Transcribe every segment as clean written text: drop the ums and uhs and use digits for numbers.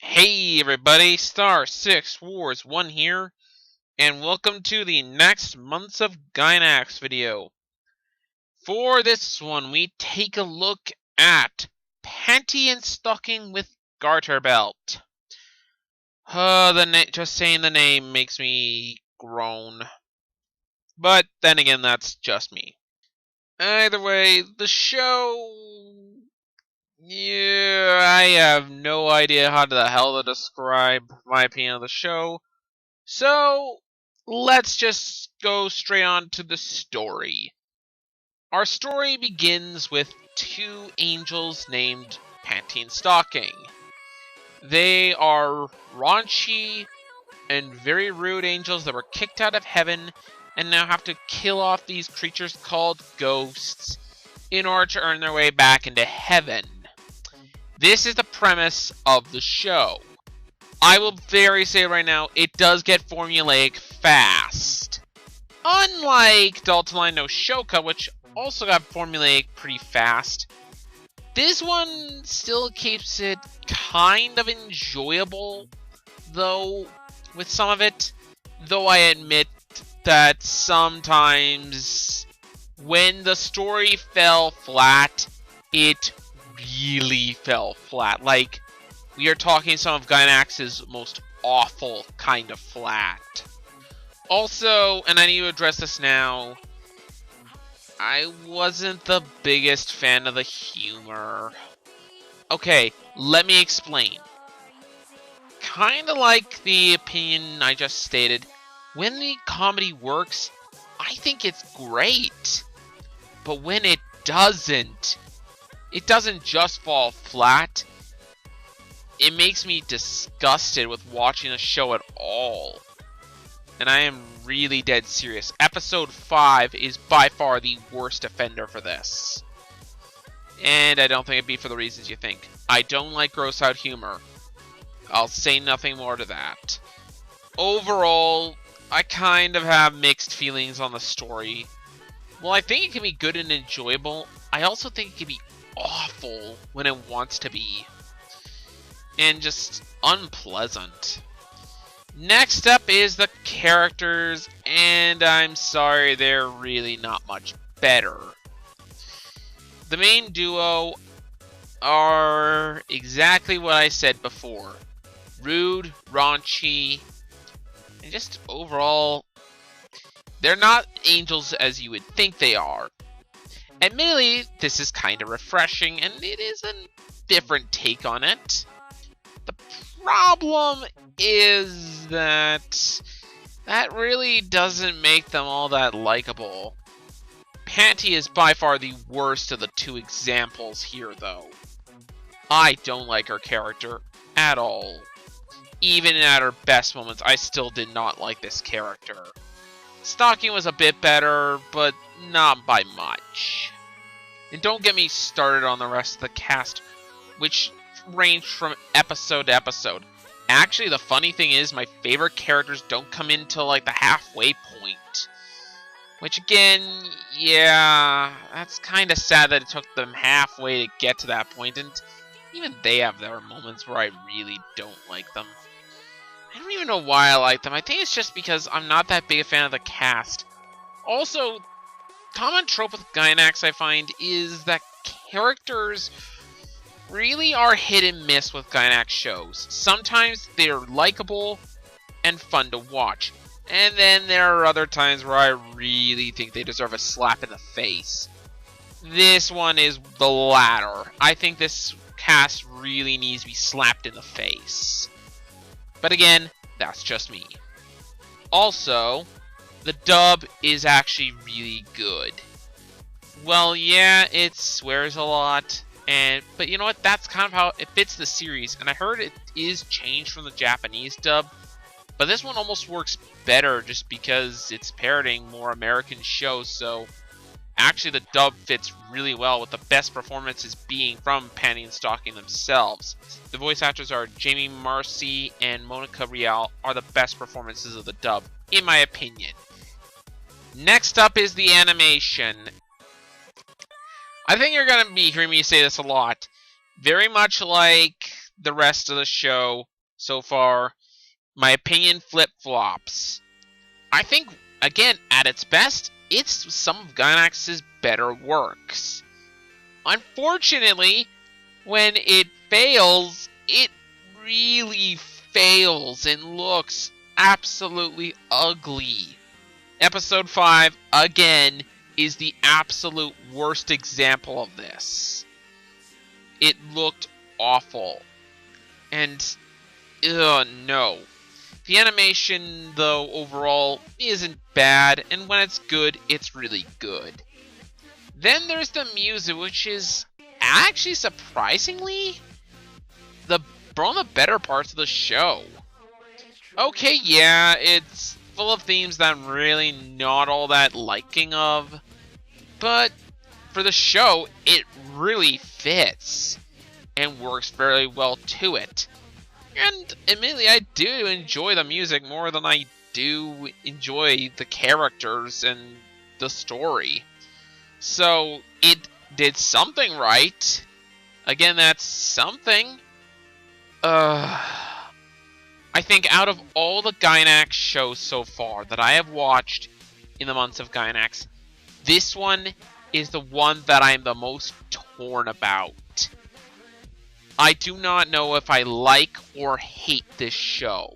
Hey everybody, Star 6 Wars 1 here, and welcome to the next Months of Gynax video. For this one, we take a look at Panty and Stocking with Garterbelt. Just saying the name makes me groan. But then again, that's just me. Either way, the show... Yeah, I have no idea how the hell to describe my opinion of the show. So, let's just go straight on to the story. Our story begins with two angels named Panty and Stocking. They are raunchy and very rude angels that were kicked out of heaven and now have to kill off these creatures called ghosts in order to earn their way back into heaven. This is the premise of the show. I will say right now, it does get formulaic fast. Unlike Dalton Line no Shoka, which also got formulaic pretty fast, this one still keeps it kind of enjoyable, though, with some of it. Though I admit that sometimes, when the story fell flat, it really fell flat. Like, we are talking some of Gynax's most awful kind of flat. Also, and I need to address this now, I wasn't the biggest fan of the humor. Okay, let me explain. Kinda like the opinion I just stated, when the comedy works, I think it's great. But when it doesn't just fall flat. It makes me disgusted with watching the show at all. And I am really dead serious. Episode 5 is by far the worst offender for this. And I don't think it'd be for the reasons you think. I don't like gross out humor. I'll say nothing more to that. Overall, I kind of have mixed feelings on the story. Well, I think it can be good and enjoyable. I also think it can be awful when it wants to be. And just unpleasant. Next up is the characters, and I'm sorry, they're really not much better. The main duo are exactly what I said before. Rude, raunchy, and just overall, they're not angels as you would think they are. Admittedly, this is kind of refreshing, and it is a different take on it. The problem is that really doesn't make them all that likable. Panty is by far the worst of the two examples here, though. I don't like her character at all. Even at her best moments, I still did not like this character. Stocking was a bit better, but not by much. And don't get me started on the rest of the cast, which ranged from episode to episode. Actually, the funny thing is, my favorite characters don't come in till like the halfway point. Which again, yeah, that's kind of sad that it took them halfway to get to that point, and even they have their moments where I really don't like them. I don't even know why I like them. I think it's just because I'm not that big a fan of the cast. Also, common trope with Gynax I find is that characters really are hit and miss with Gynax shows. Sometimes they're likable and fun to watch, and then there are other times where I really think they deserve a slap in the face. This one is the latter. I think this cast really needs to be slapped in the face. But again, that's just me. Also, the dub is actually really good. Well, yeah, it swears a lot, but you know what? That's kind of how it fits the series. And I heard it is changed from the Japanese dub, but this one almost works better just because it's parroting more American shows. So actually, the dub fits really well, with the best performances being from Panty and Stocking themselves. The voice actors are Jamie Marcy and Monica Rial are the best performances of the dub, in my opinion. Next up is the animation. I think you're going to be hearing me say this a lot. Very much like the rest of the show, so far. My opinion flip-flops. I think, again, at its best, it's some of Gainax's better works. Unfortunately, when it fails, it really fails and looks absolutely ugly. Episode 5, again, is the absolute worst example of this. It looked awful. And, no. The animation, though, overall, isn't bad, and when it's good, it's really good. Then there's the music, which is actually surprisingly one of the better parts of the show. Okay, yeah, it's full of themes that I'm really not all that liking of, but for the show, it really fits and works very well to it. And admittedly, I do enjoy the music more than I do enjoy the characters and the story. So, it did something right. Again, that's something. I think out of all the Gainax shows so far that I have watched in the months of Gainax, this one is the one that I'm the most torn about. I do not know if I like or hate this show.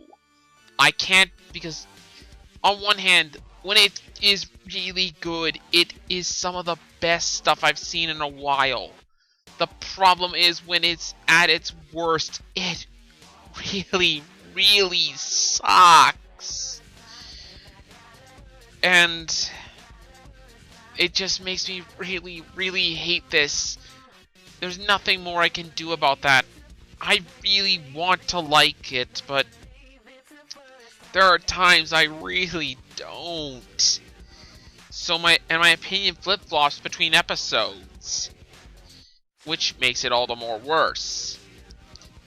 I can't, because on one hand, when it is really good, it is some of the best stuff I've seen in a while. The problem is when it's at its worst, it really, really sucks. And it just makes me really, really hate this. There's nothing more I can do about that. I really want to like it, but there are times I really don't. So my opinion flip-flops between episodes, which makes it all the more worse.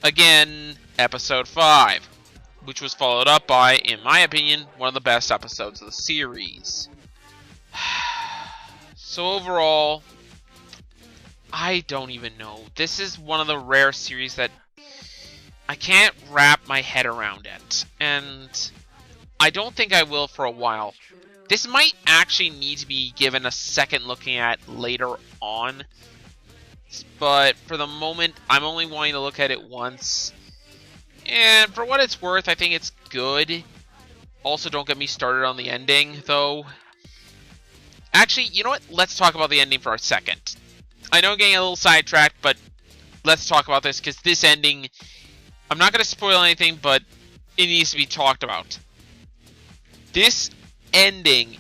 Again, episode 5, which was followed up by, in my opinion, one of the best episodes of the series. So overall, I don't even know. This is one of the rare series that I can't wrap my head around it, and I don't think I will for a while. This might actually need to be given a second looking at later on, but for the moment, I'm only wanting to look at it once. And for what it's worth, I think it's good. Also, don't get me started on the ending, though. Actually, you know what? Let's talk about the ending for a second. I know I'm getting a little sidetracked, but let's talk about this, because this ending, I'm not going to spoil anything, but it needs to be talked about. This ending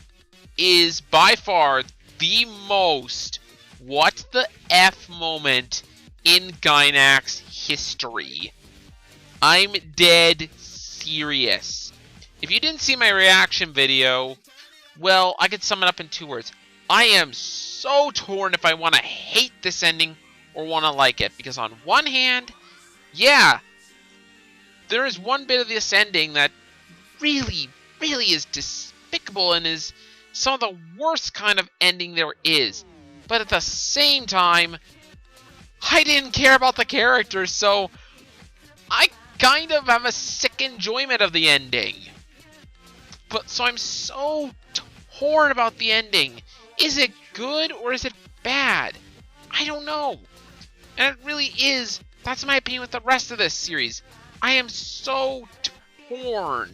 is by far the most what the F moment in Gainax history. I'm dead serious. If you didn't see my reaction video, well, I could sum it up in 2 words. I am so torn if I want to hate this ending or want to like it. Because on one hand, yeah, there is one bit of this ending that really, really is despicable and is some of the worst kind of ending there is. But at the same time, I didn't care about the characters, so I kind of have a sick enjoyment of the ending. But so I'm so torn about the ending. Is it good or is it bad? I don't know. And it really is. That's my opinion with the rest of this series. I am so torn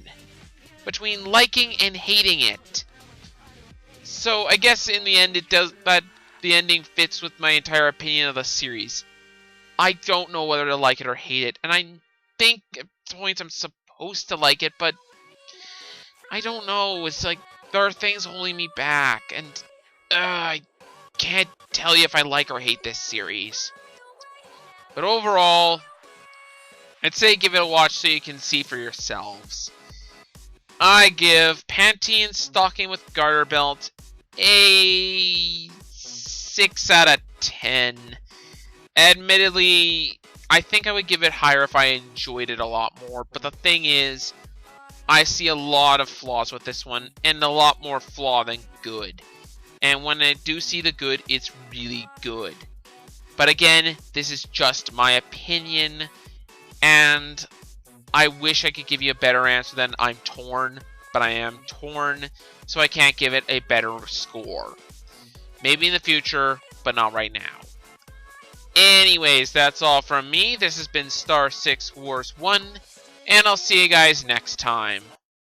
between liking and hating it. So I guess in the end it does that the ending fits with my entire opinion of the series. I don't know whether to like it or hate it, and I think at points I'm supposed to like it, but I don't know. It's like there are things holding me back, and I can't tell you if I like or hate this series. But overall, I'd say give it a watch so you can see for yourselves. I give Panty and Stocking with Garterbelt a 6 out of 10. Admittedly, I think I would give it higher if I enjoyed it a lot more, but the thing is, I see a lot of flaws with this one, and a lot more flaw than good. And when I do see the good, it's really good. But again, this is just my opinion, and I wish I could give you a better answer than I'm torn, but I am torn, so I can't give it a better score. Maybe in the future, but not right now. Anyways, that's all from me. This has been Star 6 Wars 1, and I'll see you guys next time.